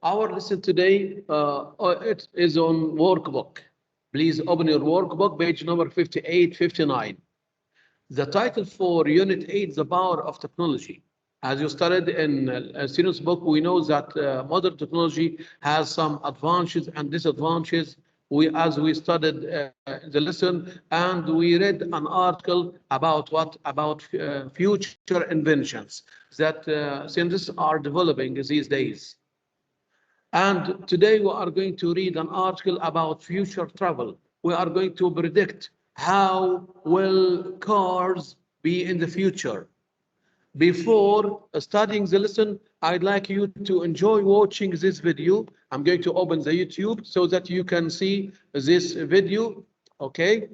Our lesson today it is on workbook. Please open your workbook, page number 58, 59. The title for Unit 8, The Power of Technology. As you studied in a student's book, we know that modern technology has some advantages and disadvantages. As we studied the lesson, and we read an article about what? About future inventions that scientists are developing these days. And today we are going to read an article about future travel. We are going to predict how will cars be in the future. Before studying the lesson, I'd like you to enjoy watching this video. I'm going to open the YouTube so that you can see this video, okay?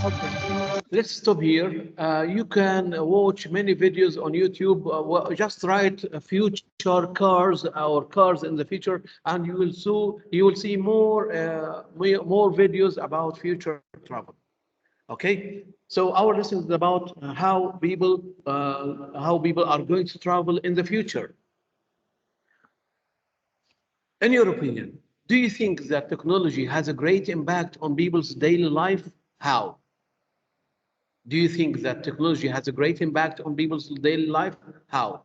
Let's stop here. You can watch many videos on YouTube. Just write future cars or cars in the future, and you will see more videos about future travel. Okay, so our lesson is about how people are going to travel in the future. In your opinion, do you think that technology has a great impact on people's daily life? How? Do you think that technology has a great impact on people's daily life? How?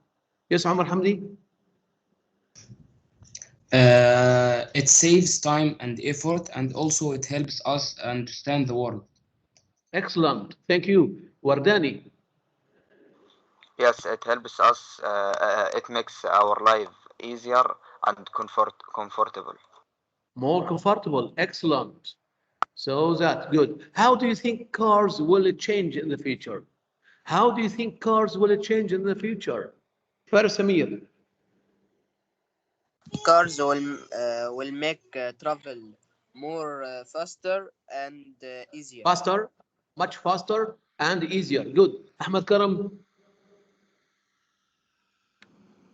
Yes, Omar Hamdi? It saves time and effort, and also it helps us understand the world. Excellent. Thank you. Wardani? Yes, it helps us. It makes our life easier and comfortable. More comfortable. Excellent. So that's good. How do you think cars will change in the future? How do you think cars will change in the future? First, Samir. Cars will make travel more faster and easier. Faster, much faster and easier. Good. Ahmed Karam.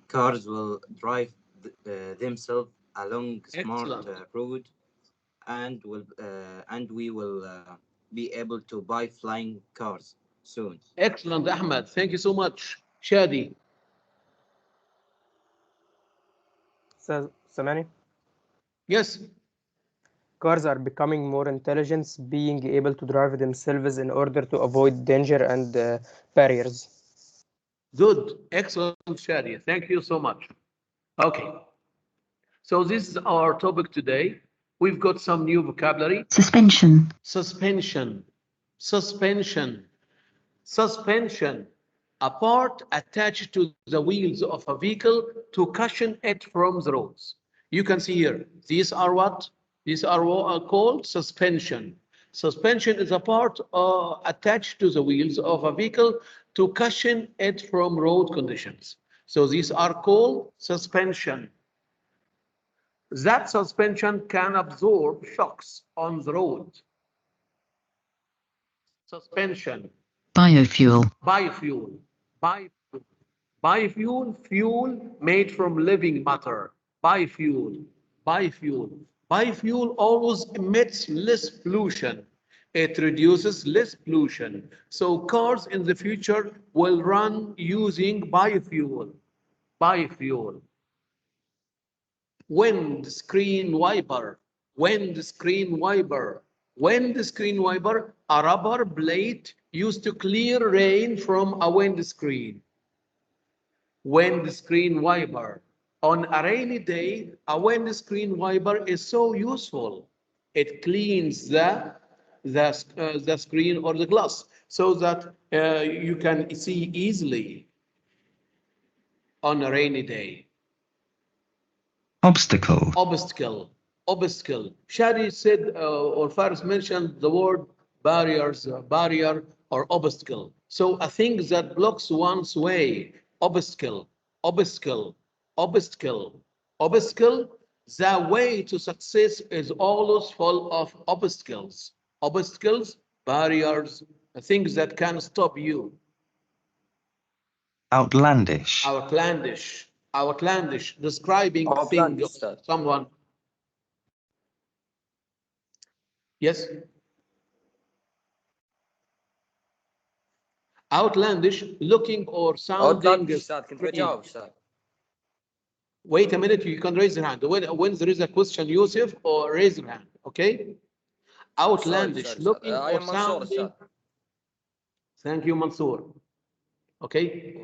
Cars will drive themselves along smart road, and we will be able to buy flying cars soon. Excellent, Ahmed. Thank you so much. Shadi. Samani? Yes. Cars are becoming more intelligent, being able to drive themselves in order to avoid danger and barriers. Good. Excellent, Shadi. Thank you so much. Okay. So this is our topic today. We've got some new vocabulary. Suspension. Suspension. Suspension. Suspension. A part attached to the wheels of a vehicle to cushion it from the roads. You can see here, these are what? These are what are called suspension. Suspension is a part attached to the wheels of a vehicle to cushion it from road conditions. So these are called suspension. That suspension can absorb shocks on the road. Suspension. Biofuel. Biofuel. Biofuel. Biofuel, fuel made from living matter. Biofuel. Biofuel. Biofuel always emits less pollution. It reduces less pollution. So cars in the future will run using biofuel. Biofuel. Windscreen wiper. Windscreen wiper. Windscreen wiper, a rubber plate used to clear rain from a windscreen. Windscreen wiper. On a rainy day, a windscreen wiper is so useful. It cleans the screen or the glass so that you can see easily on a rainy day. Obstacle. Obstacle. Obstacle. Shadi said or Faris mentioned the word barriers, barrier or obstacle. So a thing that blocks one's way. Obstacle. Obstacle. Obstacle. Obstacle. The way to success is always full of obstacles. Obstacles, barriers, things that can stop you. Outlandish. Outlandish. Outlandish. Describing a thing of someone. Yes. Outlandish, looking or sounding. Wait a minute, you can raise your hand. When there is a question, Yusuf, or raise your hand, okay? Outlandish, looking or sounding. Thank you, Mansoor. Okay?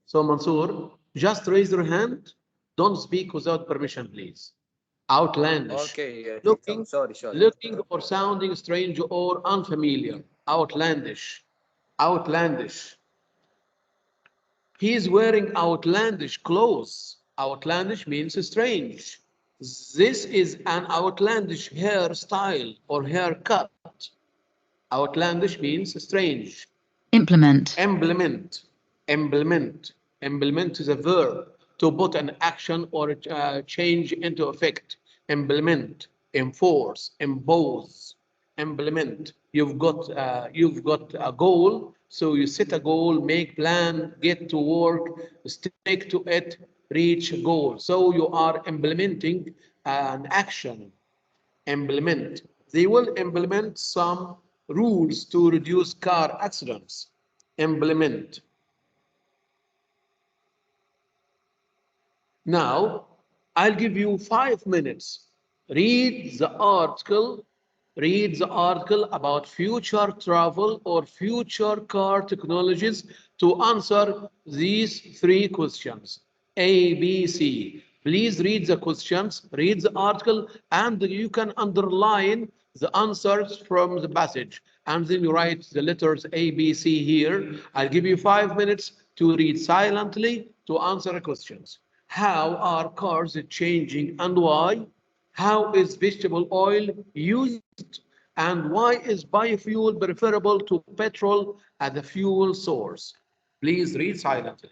So, Mansoor, just raise your hand. Don't speak without permission, please. Outlandish. Okay. Looking, sorry. looking or sounding strange or unfamiliar. Outlandish. Outlandish. He is wearing outlandish clothes. Outlandish means strange. This is an outlandish hairstyle or haircut. Outlandish means strange. Implement. Implement. Implement. Implement is a verb to put an action or change into effect. Implement, enforce, impose. Implement. you've got a goal. So you set a goal, make plan, get to work, stick to it, reach a goal. So you are implementing an action. Implement. They will implement some rules to reduce car accidents. Implement. Now, I'll give you 5 minutes. Read the article. Read the article about future travel or future car technologies to answer these 3 questions. A, B, C. Please read the questions, read the article, and you can underline the answers from the passage. And then you write the letters A, B, C here. I'll give you 5 minutes to read silently to answer the questions. How are cars changing and why? How is vegetable oil used? And why is biofuel preferable to petrol as a fuel source? Please read silently.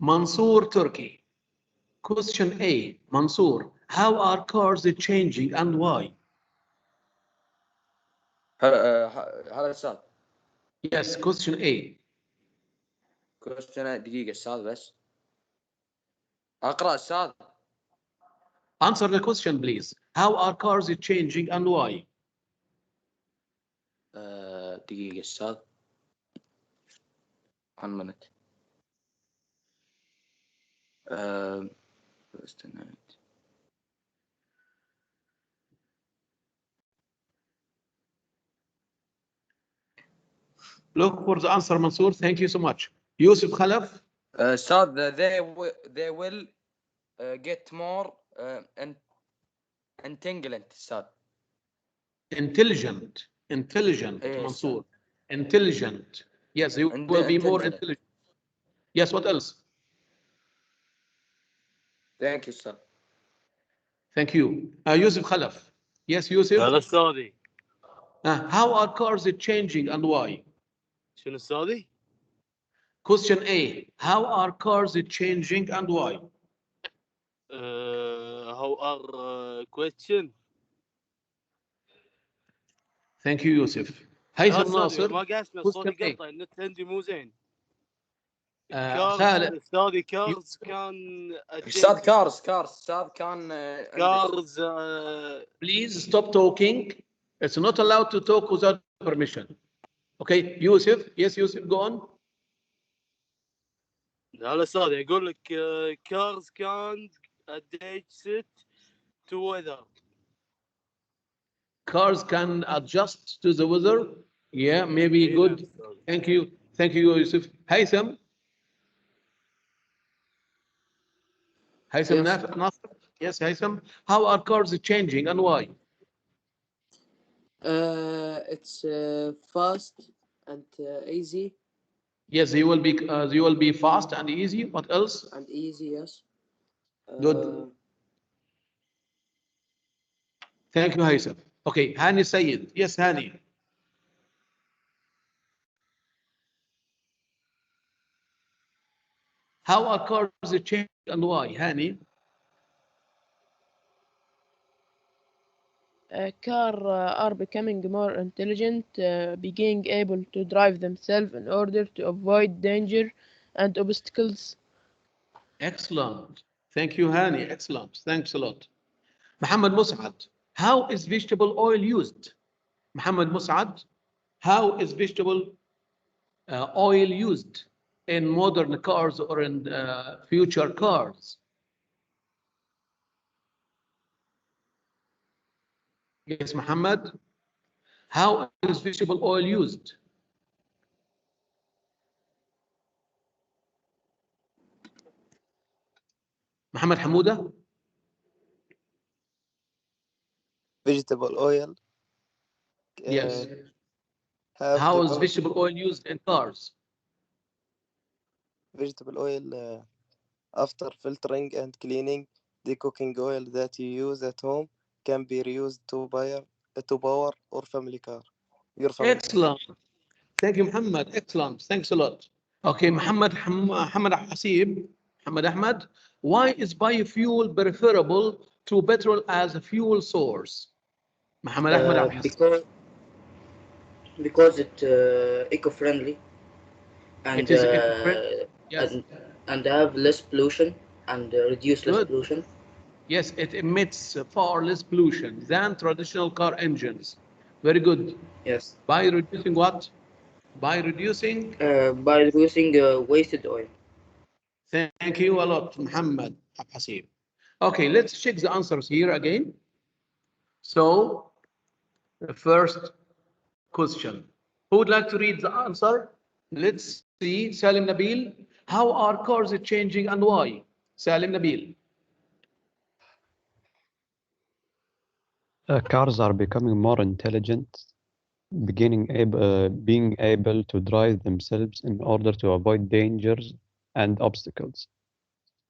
Mansoor Turkey. Question A. Mansoor, how are cars changing and why? هذا أستاذ. Yes, question A. question دقيقة أستاذ بس. أقرأ أستاذ. Answer the question, please. How are cars changing and why? دقيقة أستاذ. 1 minute. Look for the answer, Mansoor. Thank you so much. Yusuf Khalaf. أستاذ they will get more intelligent أستاذ. Intelligent, Yes, Mansoor. Intelligent. Yes, you will be more intelligent. Yes, what else? Thank you, sir. Thank you. Yusuf Khalaf. Yes, Yusuf. هذا أستاذي. How are cars changing and why? شنو أستاذي؟ Question A. How are cars changing and why? How are question? Thank you, Yusuf. هيثم أستاذي ناصر. ما قاعد أسمع صوتي قطع النت عندي مو زين. خالد استاذي كارز كان استاذ كارز استاذ كان كارز please stop talking. It's not allowed to talk without permission. Okay, Yusuf. Yes, Yusuf, go on. لا استاذ يقول لك كارز كان adjusted to weather. Cars can adjust to the weather. Yeah, maybe good. Thank you. Thank you, Yusuf. Haytham. Haytham Nasr. Yes, Haytham. How are cars changing and why? It's fast and easy. Yes, they will be fast and easy. What else? And easy, yes. Good. Thank you, Haytham. Okay, Hani Sayed. Yes, Hani. How are cars changing and why, Hani? Cars are becoming more intelligent, being able to drive themselves in order to avoid danger and obstacles. Excellent. Thank you, Hani. Excellent. Thanks a lot. Muhammad Mus'ad, how is vegetable oil used? Muhammad Mus'ad, how is vegetable oil used in modern cars or in future cars? Yes, Muhammad. How is vegetable oil used? Muhammad Hamouda? Vegetable oil. Yes. How is vegetable oil used in cars? Vegetable oil, after filtering and cleaning, the cooking oil that you use at home can be reused to power or family car. Your family. Excellent. Thank you, Muhammad. Excellent. Thanks a lot. Okay, Muhammad Hasib, Muhammad Ahmad, why is biofuel preferable to petrol as a fuel source? Muhammad Ahmad. Because it's eco-friendly and it is eco-friendly. Yes. and have less pollution and reduce less pollution. Yes, it emits far less pollution than traditional car engines. Very good. Yes. By reducing what? By reducing wasted oil. Thank you a lot, Muhammad Hasib. Okay, let's check the answers here again. So, the first question. Who would like to read the answer? Let's see. Salim Nabil. How are cars changing and why? Salim Nabil. Cars are becoming more intelligent, being able to drive themselves in order to avoid dangers and obstacles.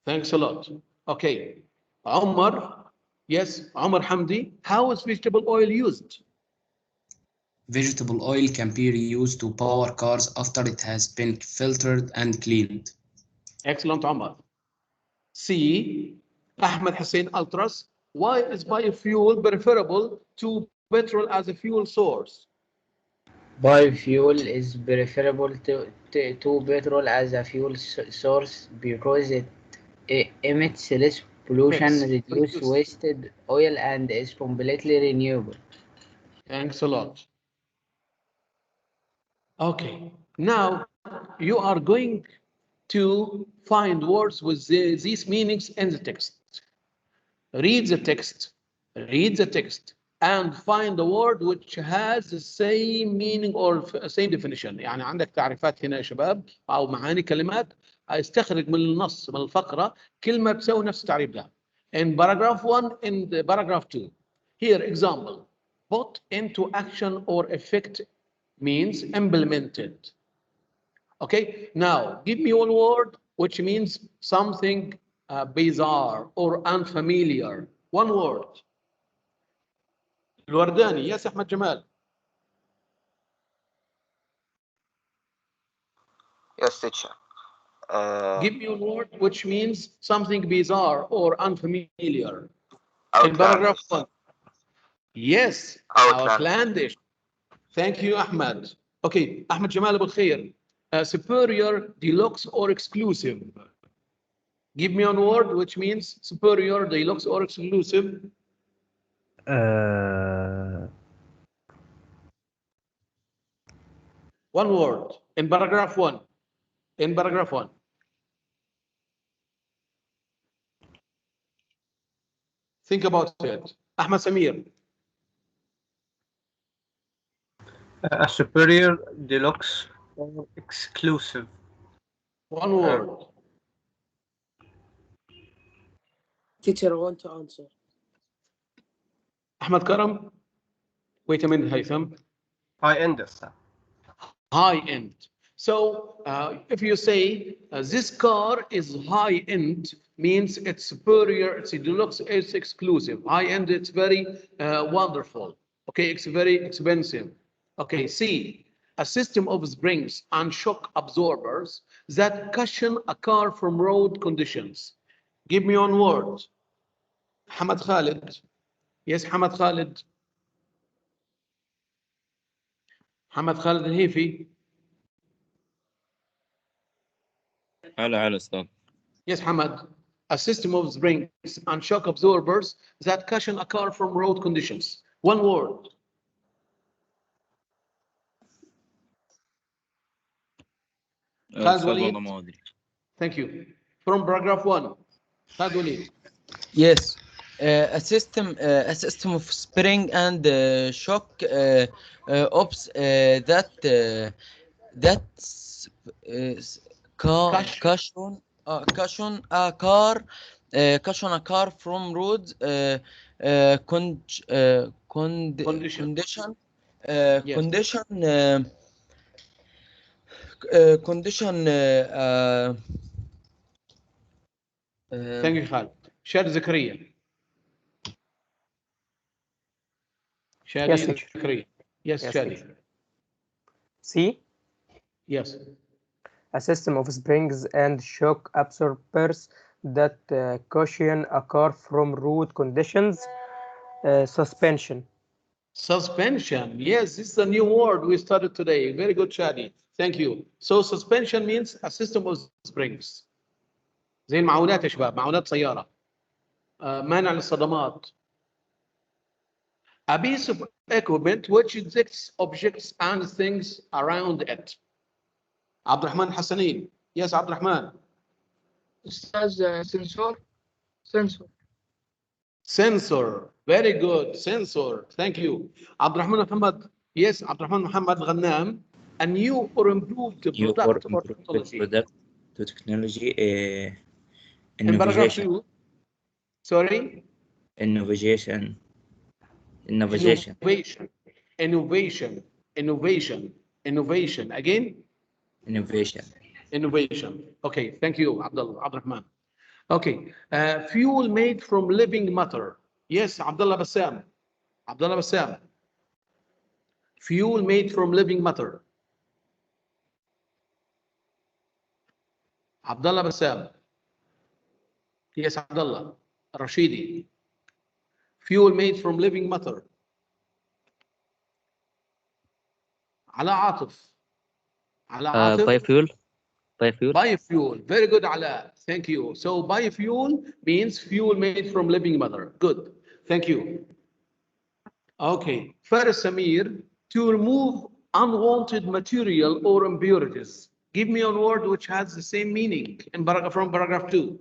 Thanks a lot. Okay. Omar. Yes, Omar Hamdi. How is vegetable oil used? Vegetable oil can be reused to power cars after it has been filtered and cleaned. Excellent, Omar. C. Ahmed Hussein Altras. Why is biofuel preferable to petrol as a fuel source? Biofuel is preferable to petrol as a fuel source because it emits less pollution, reduces wasted oil, and is completely renewable. Thanks a lot. Okay, now you are going to find words with these meanings in the text. Read the text, and find the word which has the same meaning or same definition. يعني عندك تعريفات هنا يا شباب أو معاني كلمات استخرج من النص من الفقرة كلمة بتساوي نفس التعريف ده. In paragraph 1 and paragraph 2. Here example. Put into action or effect means implemented. Okay, now give me one word which means something bizarre or unfamiliar. One word. الورداني. Yes, أحمد جمال. Yes, teacher. Give me one word which means something bizarre or unfamiliar. Outlandish. In paragraph 1. Yes, outlandish. Thank you, Ahmed. Okay, Ahmed Jamal Abul Khair. superior, deluxe, or exclusive. Give me one word which means superior, deluxe, or exclusive. One word in paragraph 1. In paragraph 1. Think about it. Ahmed Samir. A superior, deluxe, or exclusive. One word. Teacher, I want to answer. Ahmed Karam. Wait a minute, Haytham. High end. High end. So if you say this car is high end, means it's superior, it's a deluxe, it's exclusive. High end, it's very wonderful. Okay, it's very expensive. Okay, C, a system of springs and shock absorbers that cushion a car from road conditions. Give me one word. Hamad Khalid. Yes, Hamad Khalid. Hamad Khalid Al-Hifi. هلا أستاذ. Yes, Hamad. A system of springs and shock absorbers that cushion a car from road conditions. One word. Khalid أستاذ Walid. والله ما أدري. Thank you. From paragraph 1. Khalid Walid. Yes. A system of spring and shock ops that cushion a car from road condition. Thank you, Khalid. Shad Zakaria. Shadi Yes, teacher. Zakaria. Yes, Yes, Shadi. teacher. C. Yes. A system of springs and shock absorbers that cushion a car from road conditions. Suspension. Suspension. Yes, this is a new word we studied today. Very good, Shadi. Thank you. So suspension means a system of springs. زي المعونات يا شباب، معونات سيارة. مانع للصدمات. A piece of equipment which detects objects and things around it. عبد الرحمن الحسنين. Yes, عبد الرحمن. أستاذ sensor. Sensor. Very good. Sensor. Thank you. عبد الرحمن محمد. Yes, عبد الرحمن محمد غنام. A new or improved New product or or technology. product to technology. In paragraph Innovation. 2. Sorry? Innovation. Innovation. Again? Innovation. Okay, thank you, Abdurrahman. Okay, fuel made from living matter. Yes, Abdullah Bassam. Fuel made from living matter. Abdullah Bassam. Yes, Abdullah. Rashidi. Fuel made from living matter. Ala Atif. Biofuel. Very good, Ala. Thank you. So biofuel means fuel made from living matter. Good. Thank you. Okay. Faris Samir, to remove unwanted material or impurities. Give me a word which has the same meaning from paragraph 2.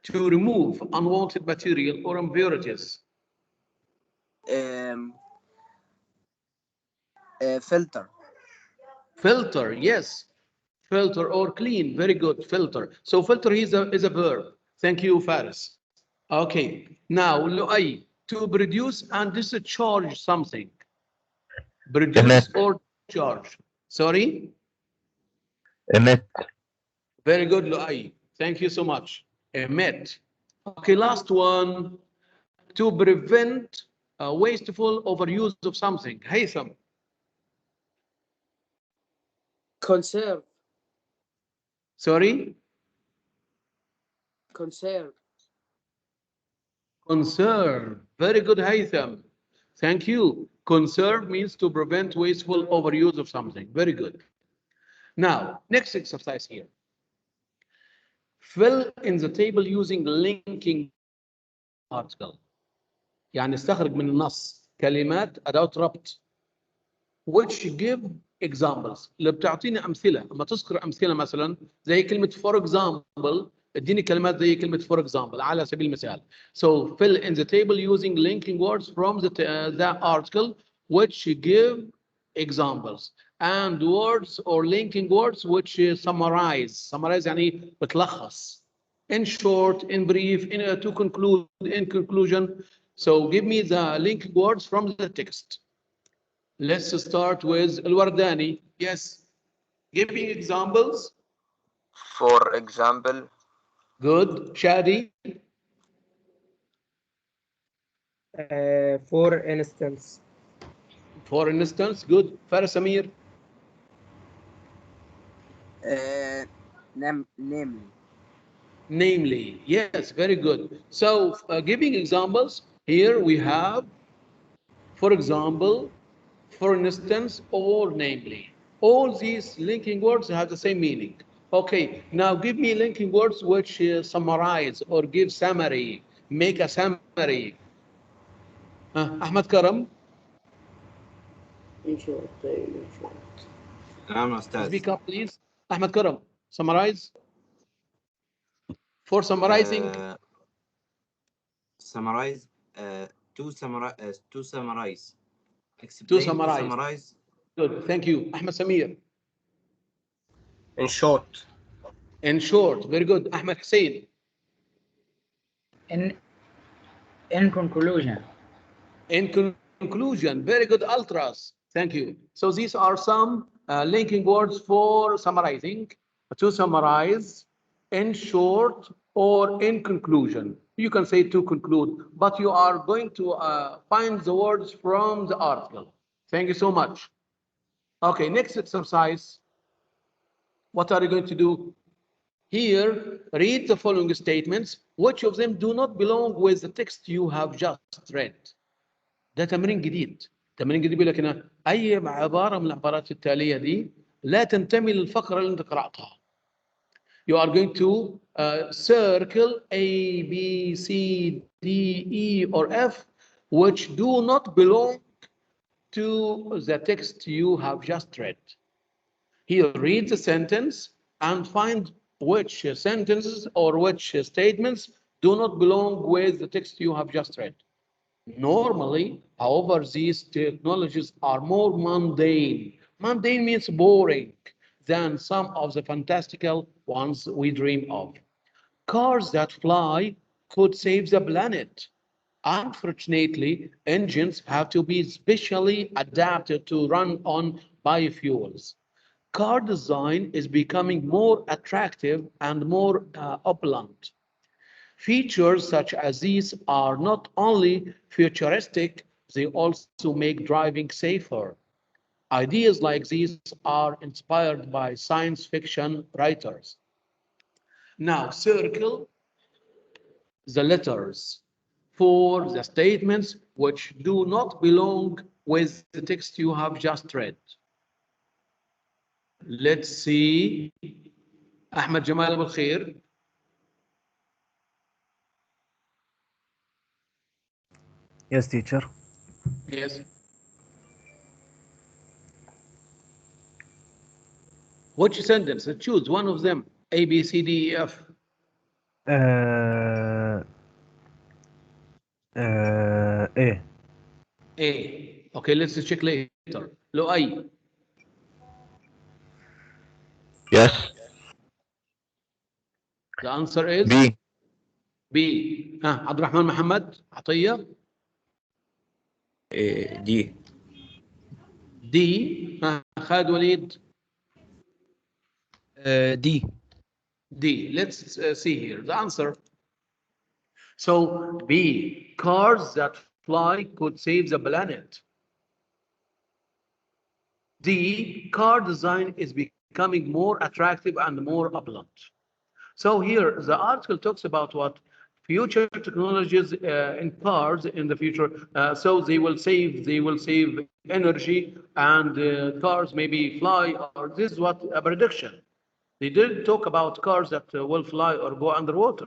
To remove unwanted material or impurities. Filter. Filter, yes. Filter or clean, very good, filter. So filter is a verb. Thank you, Faris. Okay, now Lu'ay, to produce and discharge something. Produce or discharge. Sorry? Emit. Very good, Lu'ay. Thank you so much. Emit. Okay, last one. To prevent wasteful overuse of something. Haytham. Conserve. Sorry? Conserve. Conserve. Very good, Haytham. Thank you. Conserve means to prevent wasteful overuse of something. Very good. Now, next exercise here. Fill in the table using linking article. يعني استخرج من النص كلمات أدوات ربط which give examples. اللي بتعطيني أمثلة، لما تذكر أمثلة مثلا زي كلمة for example، اديني كلمات زي كلمة for example على سبيل المثال. So fill in the table using linking words from the article which give examples and words or linking words which summarize يعني بتلخص. In short, in brief, to conclude, in conclusion. So give me the linking words from the text. Let's start with الورداني. Yes. Give me examples. For example. Good. Shadi. For instance. For instance. Good. Faris Samir. Namely. Namely. Yes, very good. So giving examples, here we have, for example, for instance, or namely. All these linking words have the same meaning. Okay, now give me linking words which summarize or give summary, make a summary. Ahmed Karam. In short. Speak up, please. Ahmed Karam, summarize. For summarizing. Summarize. To summarize. To summarize. Explain, to summarize. Good, thank you. Ahmed Samir. In short. In short, very good. Ahmed Hussein. In conclusion. In conclusion, very good. Ultras, thank you. So these are some linking words for summarizing. To summarize, in short, or in conclusion. You can say to conclude, but you are going to find the words from the article. Thank you so much. Okay, next exercise. What are you going to do? Here, read the following statements. Which of them do not belong with the text you have just read? ده تمرين جديد. تمرين جديد بيقول لك هنا أي عبارة من العبارات التالية دي لا تنتمي للفقرة اللي أنت قرأتها. You are going to circle A, B, C, D, E, or F, which do not belong to the text you have just read. Here, read the sentence and find which sentences or which statements do not belong with the text you have just read. Normally, however, these technologies are more mundane. Mundane means boring than some of the fantastical ones we dream of. Cars that fly could save the planet. Unfortunately, engines have to be specially adapted to run on biofuels. Car design is becoming more attractive and more opulent. Features such as these are not only futuristic, they also make driving safer. Ideas like these are inspired by science fiction writers. Now, circle the letters for the statements which do not belong with the text you have just read. Let's see. Ahmed Jamal Abul Khair. Yes, teacher. Yes. Which sentence? Choose one of them. A, B, C, D, E, F. A. A. Okay, let's check later. لؤي. Yes. The answer is B. B. عبد الرحمن محمد عطية. D. D. خالد وليد. D. D. Let's see here the answer. So B. Cars that fly could save the planet. D. Car design is becoming more attractive and more opulent. So here the article talks about what? future technologies in cars in the future. So they will save energy, and cars maybe fly. Or this is what a prediction. They didn't talk about cars that will fly or go underwater.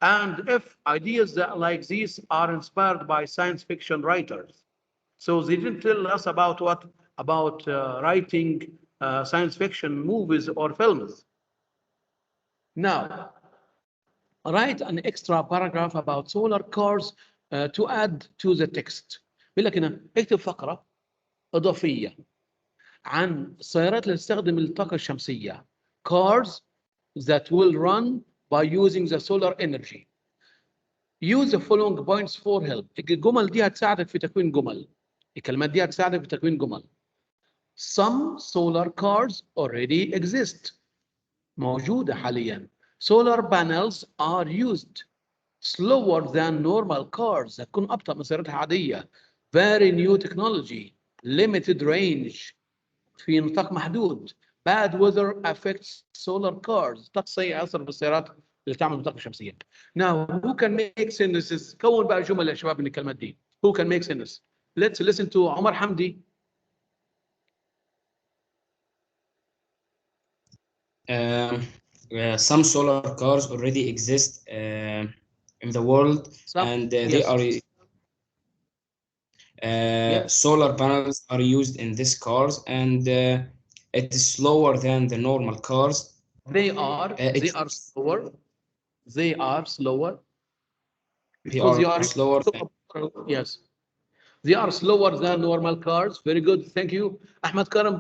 And if ideas that like these are inspired by science fiction writers, so they didn't tell us about what about writing science fiction movies or films. Now, write an extra paragraph about solar cars to add to the text. بيقول لك هنا اكتب فقرة إضافية عن السيارات اللي تستخدم الطاقة الشمسية. Cars that will run by using the solar energy. Use the following points for help. الجمل دي هتساعدك في تكوين جمل. الكلمات دي هتساعدك في تكوين جمل. Some solar cars already exist. موجودة حاليا. Solar panels are used. Slower than normal cars. هتكون أبطأ من سيارات عادية. Very new technology. Limited range. في نطاق محدود. Bad weather affects solar cars. طقس سيء يأثر بالسيارات اللي تعمل بالطاقة الشمسية. Now, who can make sentences? كون بقى جمل يا شباب من الكلمات دي. Who can make sentences? Let's listen to عمر حمدي. Some solar cars already exist in the world, and they are solar panels are used in these cars, and it is slower than the normal cars. They are slower. They are slower. Because they are slower. Yes. They are slower than normal cars. Very good. Thank you. Ahmed Karam.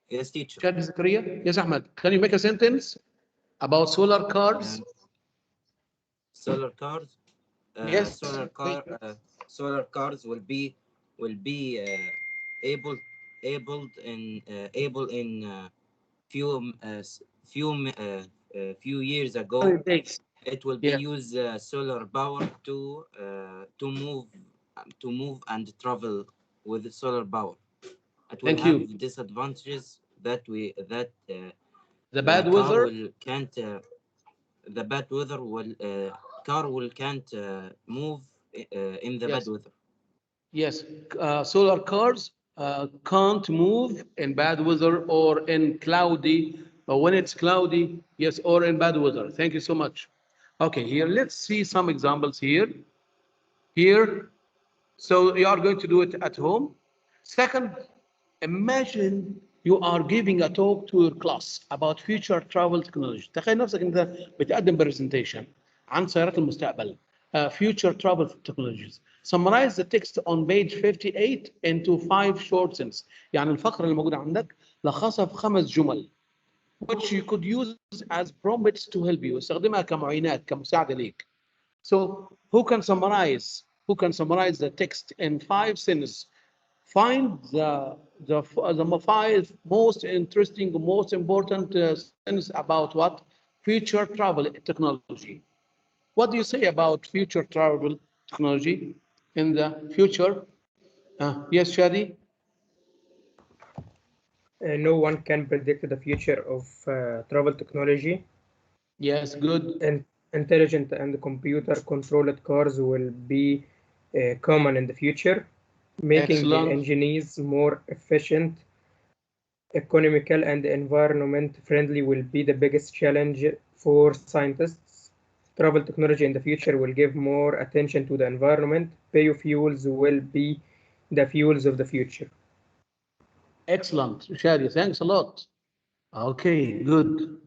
Yes, teacher. Shadi Zakaria. Yes, Ahmed. Can you make a sentence about solar cars? Solar cars. Yes. Solar cars will be able in few years ago. It will be use solar power to move and travel with the solar power. It will have disadvantages that the bad weather the bad weather will car will can't move in the bad weather. Yes, solar cars can't move in bad weather or in cloudy, or when it's cloudy, yes, or in bad weather. Thank you so much. Okay, here, let's see some examples here. Here, so you are going to do it at home. Second, imagine you are giving a talk to your class about future travel technology. تخيل نفسك انت بتقدم presentation عن سيارات المستقبل. Future travel technologies. Summarize the text on page 58 into 5 short sentences. يعني الفقرة اللي موجودة عندك لخصها في 5 جمل. Which you could use as prompts to help you. استخدمها كمعينات كمساعدة ليك. So who can summarize the text in 5 sentences? Find the 5 most interesting, most important sentences about what? Future travel technology. What do you say about future travel technology in the future? Yes, Shadi? No one can predict the future of travel technology. Yes, good. Intelligent and computer-controlled cars will be common in the future, making the engineers more efficient, economical, and environment-friendly will be the biggest challenge for scientists. Travel technology in the future will give more attention to the environment. Biofuels will be the fuels of the future. Excellent, Shadi. Thanks a lot. Okay, good.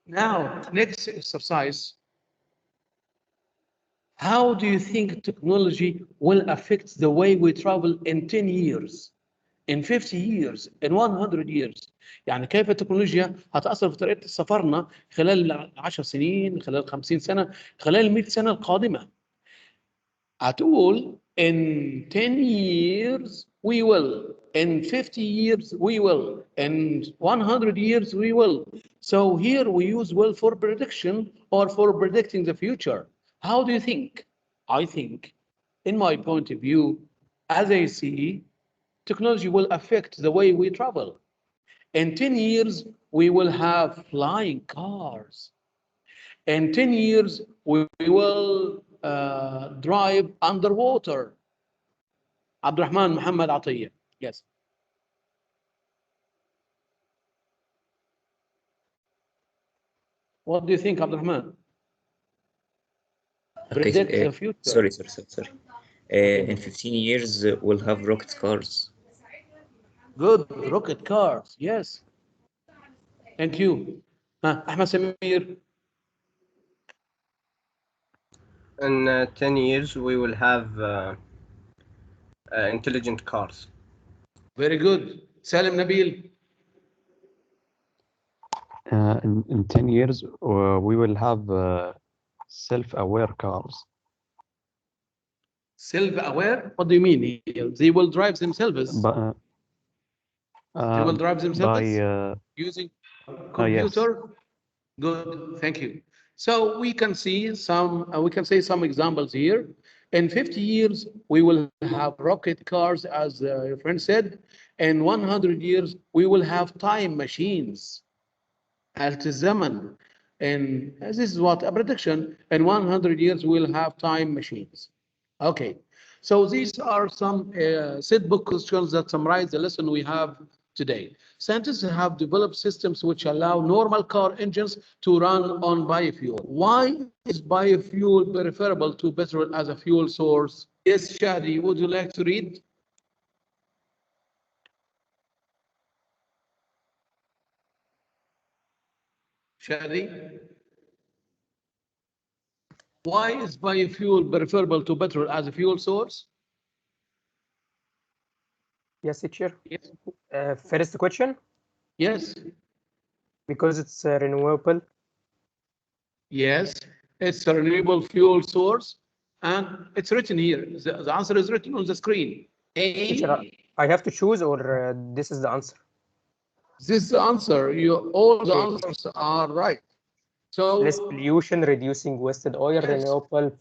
Now, next exercise. How do you think technology will affect the way we travel in 10 years, in 50 years, in 100 years? يعني كيف التكنولوجيا هتأثر في طريقة سفرنا خلال 10 سنين، خلال 50 سنة، خلال 100 سنة القادمة؟ هتقول in 10 years we will, in 50 years we will, in 100 years we will. So here we use will for prediction or for predicting the future. How do you think? I think, in my point of view, as I see, technology will affect the way we travel. In 10 years, we will have flying cars. In 10 years, we will drive underwater. Abdurrahman Muhammad Atiyah. Yes. What do you think, Abdurrahman? Okay, Predict the future. sorry. In 15 years, we'll have rocket cars. Good, rocket cars, yes. Thank you. Ahmed Samir. In 10 years, we will have intelligent cars. Very good. Salim Nabil. In 10 years, we will have self-aware cars. Self-aware? What do you mean? They will drive themselves. They will drive themselves by using computer. Yes. Good, thank you. So we can see some. We can say some examples here. In 50 years, we will have rocket cars, as your friend said. In 100 years, we will have time machines. آلة الزمن. And this is what a prediction. In 100 years, we'll have time machines. Okay. So these are some set book questions that summarize the lesson we have today. Scientists have developed systems which allow normal car engines to run on biofuel. Why is biofuel preferable to petrol as a fuel source? Yes, Shadi, would you like to read? Shadi? Why is biofuel preferable to petrol as a fuel source? Yes, teacher. Yes. First question. Yes. Because it's renewable. Yes, it's a renewable fuel source, and it's written here. The answer is written on the screen. Teacher, I have to choose, or this is the answer? This is the answer. All the answers are right. So less pollution, reducing wasted oil, yes. Renewable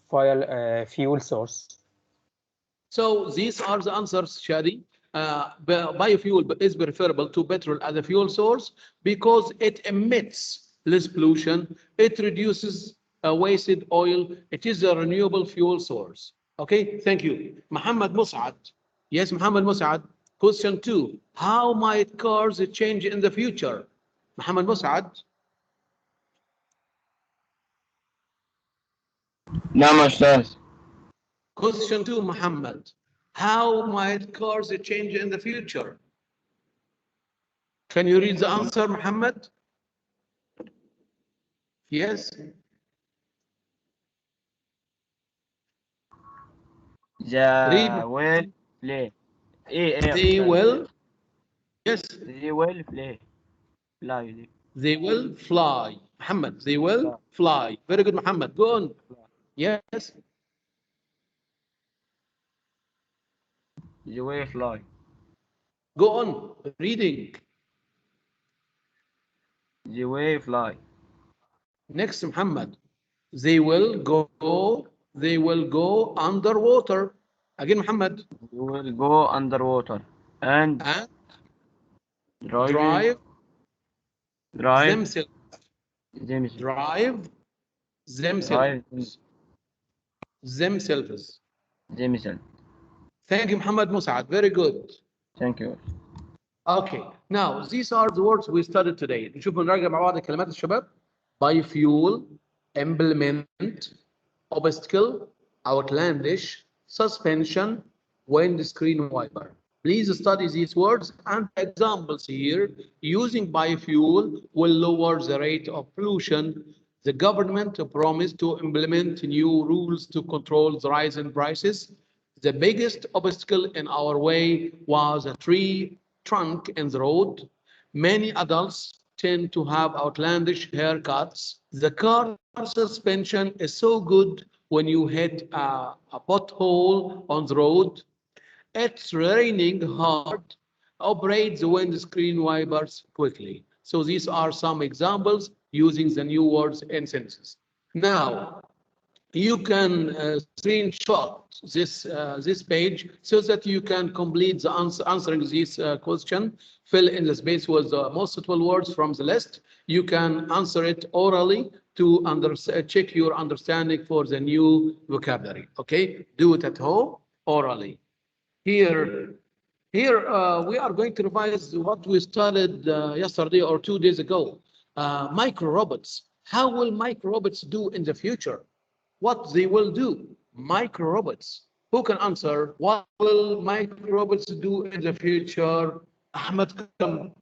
fuel source. So these are the answers, Shadi. Biofuel is preferable to petrol as a fuel source because it emits less pollution. It reduces wasted oil. It is a renewable fuel source. Okay, thank you. Muhammad Mus'ad. Yes, Muhammad Mus'ad. Question 2. How might cars change in the future? Muhammad Mus'ad. نعم أستاذ. Question 2, Muhammad. How might cars change in the future? Can you read the answer, Muhammad? Yes. They will play. They will. Yes. They will play. Fly. They will fly. Muhammad, they will fly. Very good, Muhammad. Go on. Yes. They will fly. Go on. Reading. They will fly. Next, Muhammad. They will go. They will go underwater. Again, Muhammad. They will go underwater and drive themselves. Drive themselves. Themselves. Thank you, Muhammad Mus'ad. Very good. Thank you. Okay. Now, these are the words we studied today. نشوف بنراجع مع بعض الكلمات الشباب. Biofuel, implement, obstacle, outlandish, suspension, windscreen wiper. Please study these words and examples here. Using biofuel will lower the rate of pollution. The government promised to implement new rules to control the rise in prices. The biggest obstacle in our way was a tree trunk in the road. Many adults tend to have outlandish haircuts. The car suspension is so good when you hit a pothole on the road. It's raining hard. Operate the windscreen wipers quickly. So these are some examples using the new words and sentences. Now, you can screenshot this page so that you can complete the answering this question. Fill in the space with the most suitable words from the list. You can answer it orally to check your understanding for the new vocabulary. Okay, do it at home orally. Here we are going to revise what we started yesterday or 2 days ago. Micro robots. How will micro robots do in the future? What they will do? Micro robots. Who can answer? What will micro robots do in the future? Ahmed, come.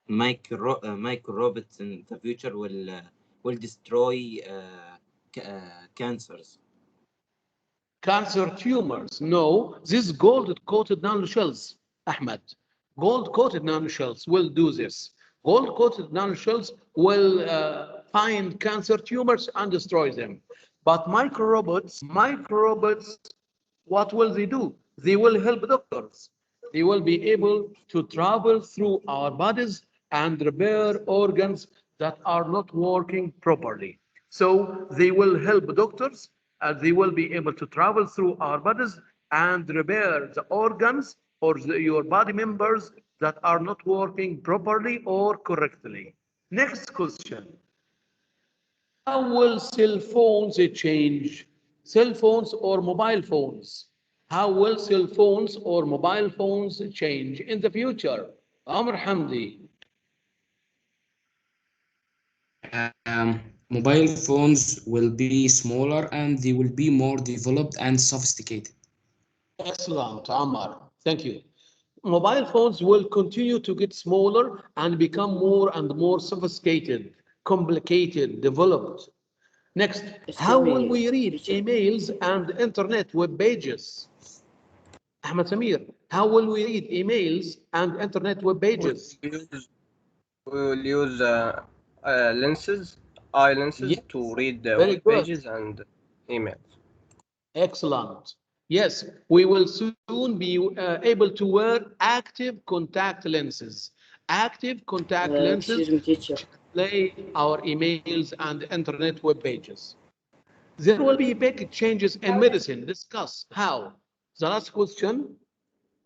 Micro robots in the future will destroy cancers. Cancer tumors. No, these gold-coated nanoshells, Ahmed. Gold-coated nanoshells will do this. Gold-coated nanoshells will find cancer tumors and destroy them. But micro robots, what will they do? They will help doctors. They will be able to travel through our bodies and repair organs that are not working properly. So they will help doctors. They will be able to travel through our bodies and repair the organs or your body members that are not working properly or correctly. Next question. How will cell phones change? Cell phones or mobile phones? How will cell phones or mobile phones change in the future? Amr Hamdi. Mobile phones will be smaller and they will be more developed and sophisticated. Excellent, Amr. Thank you. Mobile phones will continue to get smaller and become more and more sophisticated, complicated, developed. Next, how will we read emails and internet web pages? Ahmed Samir, how will we read emails and internet web pages? We will use lenses, eye lenses, Yes. to read the Very web good. pages and emails. Excellent. Yes, we will soon be able to wear active contact lenses. Active contact lenses Excuse me, teacher. display our emails and internet web pages. There will be big changes in medicine. Discuss how. The last question,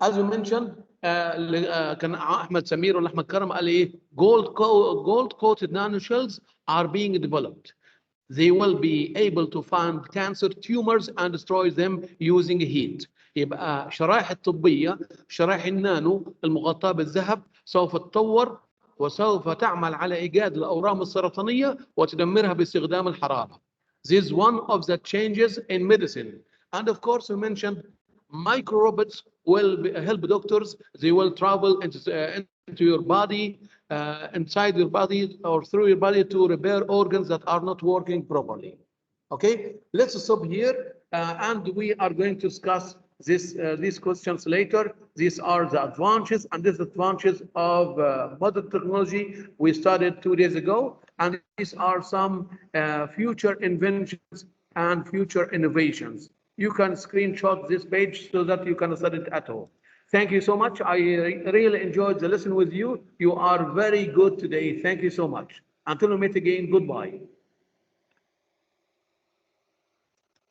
as you mentioned, كان احمد سمير ولا احمد كرم قال ايه؟ gold coated nanoshells are being developed. They will be able to find cancer tumors and destroy them using heat. يبقى شرائح الطبية، شرائح النانو المغطاة بالذهب سوف تتطور وسوف تعمل على إيجاد الأورام السرطانية وتدمرها باستخدام الحرارة. This is one of the changes in medicine. And of course, we mentioned micro robots will help doctors. They will travel into your body, inside your body or through your body to repair organs that are not working properly. Okay, let's stop here and we are going to discuss these questions later. These are the advantages and disadvantages of modern technology we started 2 days ago, and these are some future inventions and future innovations. You can screenshot this page so that you can study it at home. Thank you so much. I really enjoyed the lesson with you. You are very good today. Thank you so much. Until we meet again, goodbye.